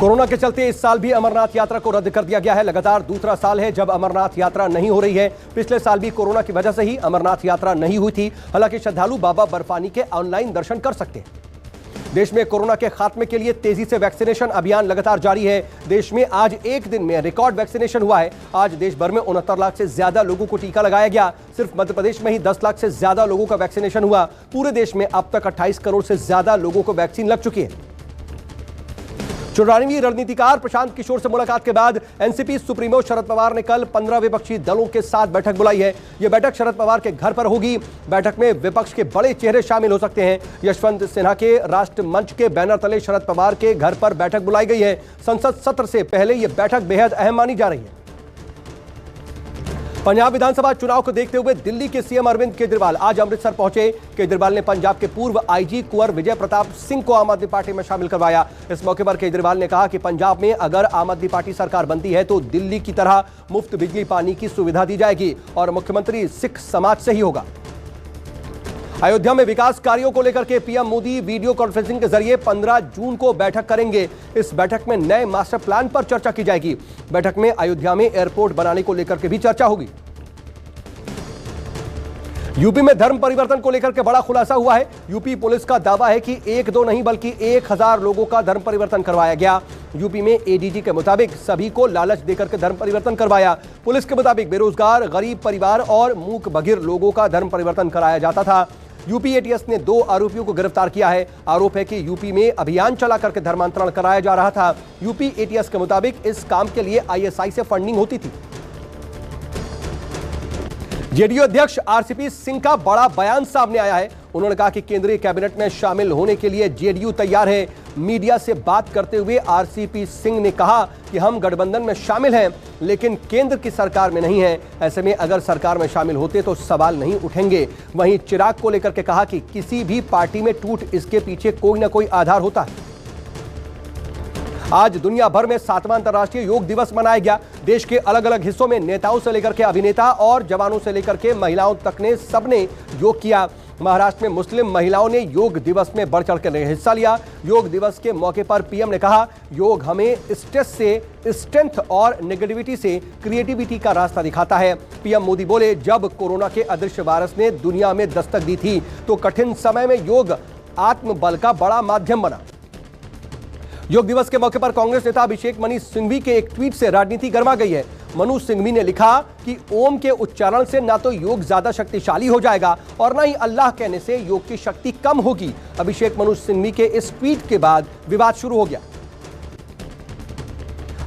Corona के चलते इस साल भी अमरनाथ यात्रा को रद्द कर दिया गया है। लगातार दूसरा साल है जब अमरनाथ यात्रा नहीं हो रही है। पिछले साल भी कोरोना की वजह से ही अमरनाथ यात्रा नहीं हुई थी। हालांकि श्रद्धालु बाबा बर्फानी के ऑनलाइन दर्शन कर सकते हैं। देश में कोरोना के खात्मे के लिए तेजी से वैक्सीनेशन अभियान लगातार जारी है। देश में आज एक दिन में रिकॉर्ड वैक्सीनेशन हुआ है। आज देश भर में 69 लाख से ज्यादा लोगों को टीका लगाया गया। सिर्फ मध्य प्रदेश में ही 10 लाख से ज्यादा लोगों का वैक्सीनेशन हुआ। पूरे देश में अब तक 28 करोड़ से ज्यादा लोगों को वैक्सीन लग चुकी है। 94वीं रणनीतिकार प्रशांत किशोर से मुलाकात के बाद एनसीपी सुप्रीमो शरद पवार ने कल 15 विपक्षी दलों के साथ बैठक बुलाई है। यह बैठक शरद पवार के घर पर होगी। बैठक में विपक्ष के बड़े चेहरे शामिल हो सकते हैं। यशवंत सिन्हा के राष्ट्र मंच के बैनर तले शरद पवार के घर पर बैठक बुलाई गई है। संसद सत्र से पहले यह बैठक बेहद अहम मानी जा रही है। पंजाब विधानसभा चुनाव को देखते हुए दिल्ली के सीएम अरविंद केजरीवाल आज अमृतसर पहुंचे। केजरीवाल ने पंजाब के पूर्व आईजी कुंवर विजय प्रताप सिंह को आम आदमी पार्टी में शामिल करवाया। इस मौके पर केजरीवाल ने कहा कि पंजाब में अगर आम आदमी पार्टी सरकार बनती है तो दिल्ली की तरह मुफ्त बिजली पानी की सुविधा दी जाएगी और मुख्यमंत्री सिख समाज से ही होगा। अयोध्या में विकास कार्यों को लेकर के पीएम मोदी वीडियो कॉन्फ्रेंसिंग के जरिए 15 जून को बैठक करेंगे। इस बैठक में नए मास्टर प्लान पर चर्चा की जाएगी। बैठक में अयोध्या में एयरपोर्ट बनाने को लेकर के भी चर्चा होगी। यूपी में धर्म परिवर्तन को लेकर के बड़ा खुलासा हुआ है। यूपी पुलिस का दावा है कि 1-2 नहीं बल्कि 1000 लोगों का धर्म परिवर्तन करवाया गया। यूपी में एडीजी के मुताबिक सभी को लालच देकर के धर्म परिवर्तन करवाया। पुलिस के मुताबिक बेरोजगार, गरीब परिवार और मूक बधिर लोगों का धर्म परिवर्तन कराया जाता था। यूपी एटीएस ने 2 आरोपियों को गिरफ्तार किया है। आरोप है कि यूपी में अभियान चला करके धर्मांतरण कराया जा रहा था। यूपी एटीएस के मुताबिक इस काम के लिए आईएसआई से फंडिंग होती थी। जेडीयू अध्यक्ष आरसीपी सिंह का बड़ा बयान सामने आया है। उन्होंने कहा कि केंद्रीय कैबिनेट में शामिल होने के लिए जेडीयू तैयार है। मीडिया से बात करते हुए आरसीपी सिंह ने कहा कि हम गठबंधन में शामिल हैं लेकिन केंद्र की सरकार में नहीं है। ऐसे में अगर सरकार में शामिल होते तो सवाल नहीं उठेंगे। वहीं चिराग को लेकर के कहा कि किसी भी पार्टी में टूट इसके पीछे कोई ना कोई आधार होता है। आज दुनिया भर में 7वां अंतर्राष्ट्रीय योग दिवस मनाया गया। देश के अलग अलग हिस्सों में नेताओं से लेकर के अभिनेता और जवानों से लेकर के महिलाओं तक ने सबने योग किया। महाराष्ट्र में मुस्लिम महिलाओं ने योग दिवस में बढ़ चढ़ कर हिस्सा लिया। योग दिवस के मौके पर पीएम ने कहा, योग हमें स्ट्रेस से स्ट्रेंथ और नेगेटिविटी से क्रिएटिविटी का रास्ता दिखाता है। पीएम मोदी बोले, जब कोरोना के अदृश्य वायरस ने दुनिया में दस्तक दी थी तो कठिन समय में योग आत्मबल का बड़ा माध्यम बना। योग दिवस के मौके पर कांग्रेस नेता अभिषेक मनु सिंघवी के एक ट्वीट से राजनीति गर्मा गई है। मनु सिंघवी ने लिखा कि ओम के उच्चारण से ना तो योग ज्यादा शक्तिशाली हो जाएगा और ना ही अल्लाह कहने से योग की शक्ति कम होगी। अभिषेक मनु सिंघवी के इस ट्वीट के बाद विवाद शुरू हो गया।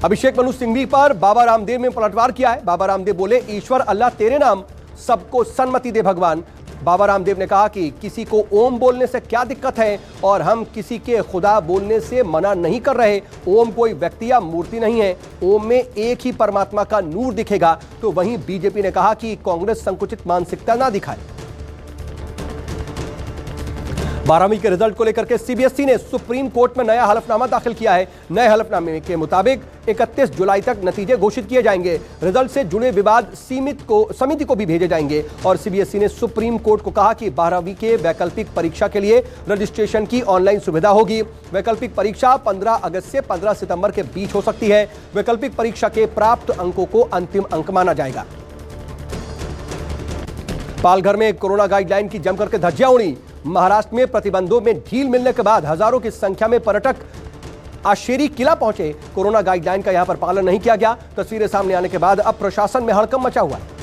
अभिषेक मनु सिंघवी पर बाबा रामदेव ने पलटवार किया है। बाबा रामदेव बोले, ईश्वर अल्लाह तेरे नाम, सबको सन्मति दे भगवान। बाबा रामदेव ने कहा कि किसी को ओम बोलने से क्या दिक्कत है और हम किसी के खुदा बोलने से मना नहीं कर रहे। ओम कोई व्यक्ति या मूर्ति नहीं है। ओम में एक ही परमात्मा का नूर दिखेगा। तो वहीं बीजेपी ने कहा कि कांग्रेस संकुचित मानसिकता ना दिखाए। 12वीं के रिजल्ट को लेकर के सीबीएसई ने सुप्रीम कोर्ट में नया हलफनामा दाखिल किया है। नए हलफनामे के मुताबिक 31 जुलाई तक नतीजे घोषित किए जाएंगे। रिजल्ट से जुड़े विवाद समिति को भी भेजे जाएंगे और सीबीएसई ने सुप्रीम कोर्ट को कहा कि 12वीं के वैकल्पिक परीक्षा के लिए रजिस्ट्रेशन की ऑनलाइन सुविधा होगी। वैकल्पिक परीक्षा 15 अगस्त से 15 सितंबर के बीच हो सकती है। वैकल्पिक परीक्षा के प्राप्त अंकों को अंतिम अंक माना जाएगा। पालघर में कोरोना गाइडलाइन की जमकर के धज्जियां उड़ी। महाराष्ट्र में प्रतिबंधों में ढील मिलने के बाद हजारों की संख्या में पर्यटक आशेरी किला पहुंचे। कोरोना गाइडलाइन का यहां पर पालन नहीं किया गया। तस्वीरें सामने आने के बाद अब प्रशासन में हड़कंप मचा हुआ है।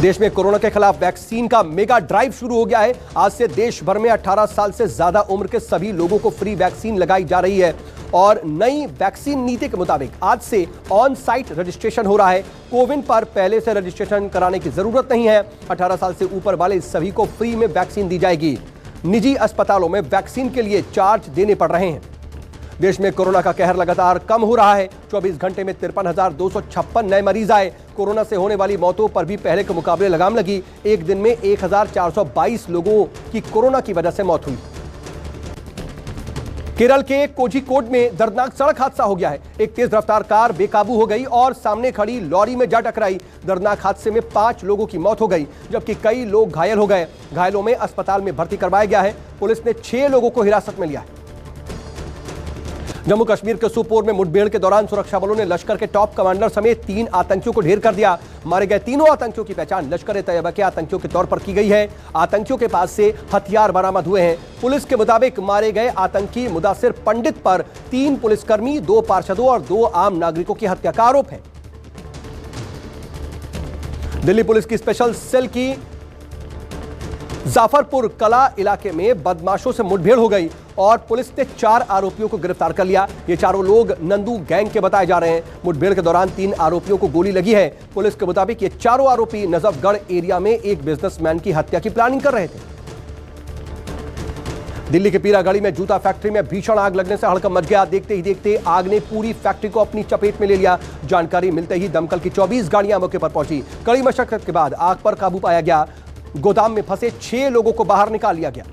देश में कोरोना के खिलाफ वैक्सीन का मेगा ड्राइव शुरू हो गया है। आज से देश भर में 18 साल से ज्यादा उम्र के सभी लोगों को फ्री वैक्सीन लगाई जा रही है और नई वैक्सीन नीति के मुताबिक आज से ऑन साइट रजिस्ट्रेशन हो रहा है। कोविन पर पहले से रजिस्ट्रेशन कराने की जरूरत नहीं है। 18 साल से ऊपर वाले सभी को फ्री में वैक्सीन दी जाएगी। निजी अस्पतालों में वैक्सीन के लिए चार्ज देने पड़ रहे हैं। देश में कोरोना का कहर लगातार कम हो रहा है। 24 घंटे में 53,256 नए मरीज आए। कोरोना से होने वाली मौतों पर भी पहले के मुकाबले लगाम लगी। एक दिन में 1422 लोगों की कोरोना की वजह से मौत हुई। केरल के कोझिकोड में दर्दनाक सड़क हादसा हो गया है। एक तेज रफ्तार कार बेकाबू हो गई और सामने खड़ी लॉरी में जा टकराई। दर्दनाक हादसे में 5 लोगों की मौत हो गई जबकि कई लोग घायल हो गए। घायलों में अस्पताल में भर्ती करवाया गया है। पुलिस ने 6 लोगों को हिरासत में लिया है। जम्मू कश्मीर के सुपोर में मुठभेड़ के दौरान सुरक्षा बलों ने लश्कर के टॉप कमांडर समेत 3 आतंकियों को ढेर कर दिया। मारे गए तीनों आतंकियों की पहचान लश्कर-ए-तैयबा के आतंकियों के तौर पर की गई है। आतंकियों के पास से हथियार बरामद हुए हैं। पुलिस के मुताबिक मारे गए आतंकी मुदासिर पंडित पर 3 पुलिसकर्मी, 2 पार्षदों और 2 आम नागरिकों की हत्या का आरोप है। दिल्ली पुलिस की स्पेशल सेल की जाफरपुर कला इलाके में बदमाशों से मुठभेड़ हो गई और पुलिस ने 4 आरोपियों को गिरफ्तार कर लिया। ये चारों लोग नंदू गैंग के बताए जा रहे हैं। मुठभेड़ के दौरान 3 आरोपियों को गोली लगी है। पुलिस के मुताबिक ये चारों आरोपी नजफगढ़ एरिया में एक बिजनेसमैन की हत्या की प्लानिंग कर रहे थे। दिल्ली के पीरागढ़ी में जूता फैक्ट्री में भीषण आग लगने से हड़कंप मच गया। देखते ही देखते आग ने पूरी फैक्ट्री को अपनी चपेट में ले लिया। जानकारी मिलते ही दमकल की 24 गाड़ियां मौके पर पहुंची। कड़ी मशक्कत के बाद आग पर काबू पाया गया। गोदाम में फंसे 6 लोगों को बाहर निकाल लिया गया।